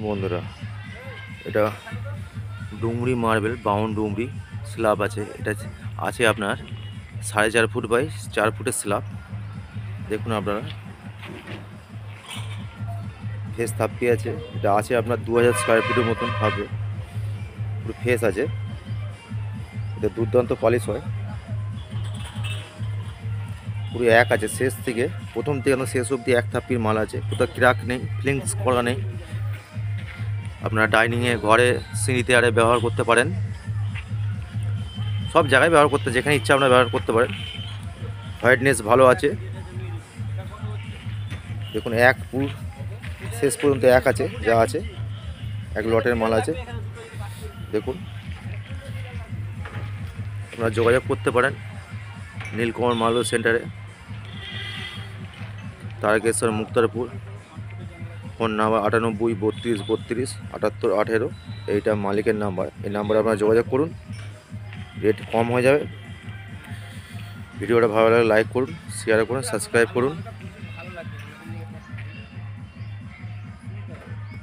বন্ধুরা, এটা Dumri marble bound Dumri slab আছে। এটা আছে আপনার 4.5 ফুট বাই 4 ফুটের স্ল্যাব। দেখুন আপনারা, ফেস থাপ্পি আছে। এটা আছে আপনার 2000 স্কোয়ার ফিটের মতন হবে, পুরো ফেস আছে। এটা দুর্দান্ত পলিশ হয়, পুরো এক আছে শেষ থেকে প্রথম থেকে শেষ অবধি এক থাপ্পির মাল আছে, কোথাও ক্র্যাক নেই, ফিলিংস করা নেই। আপনারা ডাইনিংয়ে, ঘরে, সিঁড়িতে আরে ব্যবহার করতে পারেন, সব জায়গায় ব্যবহার করতে, যেখানে ইচ্ছা আপনারা ব্যবহার করতে পারেন। হোয়াইটনেস ভালো আছে। দেখুন, এক পুর শেষ পর্যন্ত এক আছে, যা আছে এক লটের মাল আছে। দেখুন, আপনারা যোগাযোগ করতে পারেন নীলকমল মার্বেল সেন্টারে, তারকেশ্বর, মুক্তারপুর। ফোন নাম্বার 98 32 32 78 এইটা মালিকের নাম্বার। এই নাম্বারে আপনারা যোগাযোগ করুন, রেট কম হয়ে যাবে। ভিডিওটা ভালো লাগলে লাইক করুন, শেয়ার করুন, সাবস্ক্রাইব করুন।